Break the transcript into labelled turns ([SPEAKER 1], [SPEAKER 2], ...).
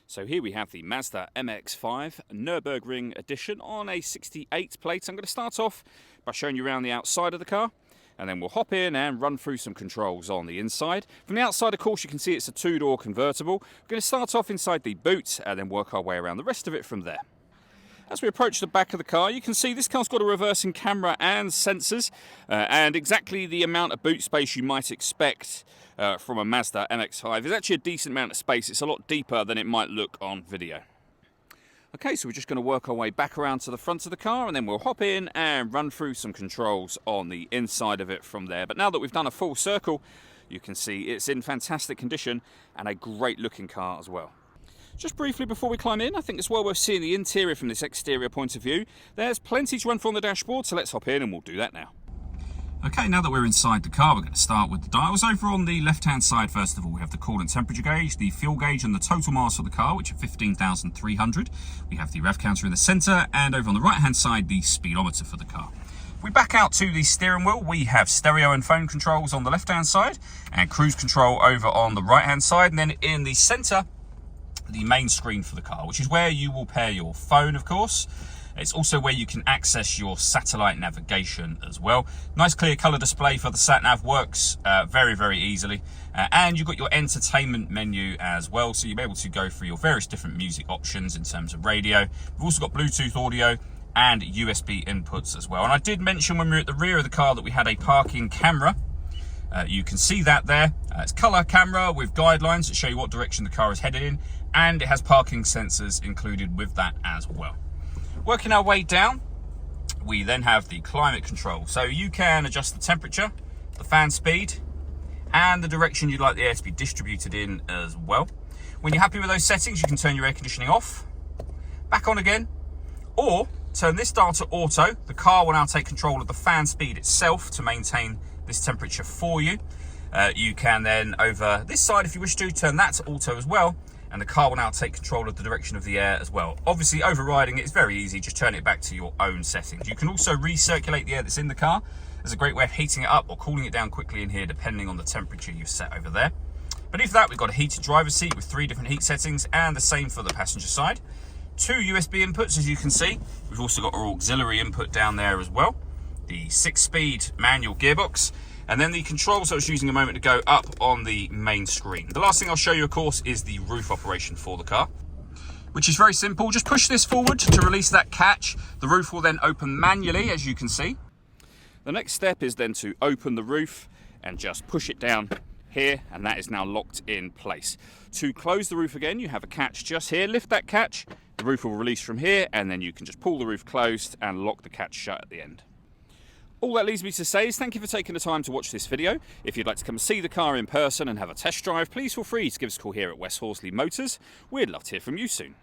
[SPEAKER 1] So here we have the Mazda MX5 Nürburgring edition on a 68 plate. I'm going to start off by showing you around the outside of the car, and then we'll hop in and run through some controls on the inside. From the outside, of course, you can see it's a two-door convertible. We're going to start off inside the boot and then work our way around the rest of it from there. As we approach the back of the car, you can see this car's got a reversing camera and sensors, and exactly the amount of boot space you might expect from a Mazda MX-5 is actually a decent amount of space. It's a lot deeper than it might look on video. Okay, so we're just going to work our way back around to the front of the car, and then we'll hop in and run through some controls on the inside of it from there. But now that we've done a full circle, you can see it's in fantastic condition and a great looking car as well. Just briefly before we climb in, I think it's well worth seeing the interior from this exterior point of view. There's plenty to run through on the dashboard, so let's hop in and we'll do that now. Okay, now that we're inside the car, we're going to start with the dials. Over on the left-hand side, first of all, we have the coolant temperature gauge, the fuel gauge, and the total miles of the car, which are 15,300. We have the rev counter in the centre, and over on the right-hand side, the speedometer for the car. If we back out to the steering wheel, we have stereo and phone controls on the left-hand side, and cruise control over on the right-hand side, and then in the centre, the main screen for the car, which is where you will pair your phone, of course. It's also where you can access your satellite navigation as well. Nice clear colour display for the sat-nav, works very, very easily. And you've got your entertainment menu as well, so you'll be able to go through your various different music options in terms of radio. We've also got Bluetooth audio and USB inputs as well. And I did mention when we were at the rear of the car that we had a parking camera. You can see that there. It's colour camera with guidelines that show you what direction the car is headed in, and it has parking sensors included with that as well. Working our way down, we then have the climate control. So you can adjust the temperature, the fan speed, and the direction you'd like the air to be distributed in as well. When you're happy with those settings, you can turn your air conditioning off, back on again, or turn this dial to auto. The car will now take control of the fan speed itself to maintain this temperature for you. You can then, over this side, if you wish to, turn that to auto as well, and the car will now take control of the direction of the air as well. Obviously, overriding it is very easy. Just turn it back to your own settings. You can also recirculate the air that's in the car. There's a great way of heating it up or cooling it down quickly in here, depending on the temperature you've set over there. Beneath that, we've got a heated driver's seat with 3 different heat settings, and the same for the passenger side. 2 USB inputs, as you can see. We've also got our auxiliary input down there as well. The 6-speed manual gearbox, and then the controls I was using a moment ago up on the main screen. The last thing I'll show you, of course, is the roof operation for the car, which is very simple. Just push this forward to release that catch. The roof will then open manually, as you can see. The next step is then to open the roof and just push it down here, and that is now locked in place. To close the roof again, you have a catch just here. Lift that catch, the roof will release from here, and then you can just pull the roof closed and lock the catch shut at the end. All that leaves me to say is thank you for taking the time to watch this video. If you'd like to come and see the car in person and have a test drive, please feel free to give us a call here at West Horsley Motors. We'd love to hear from you soon.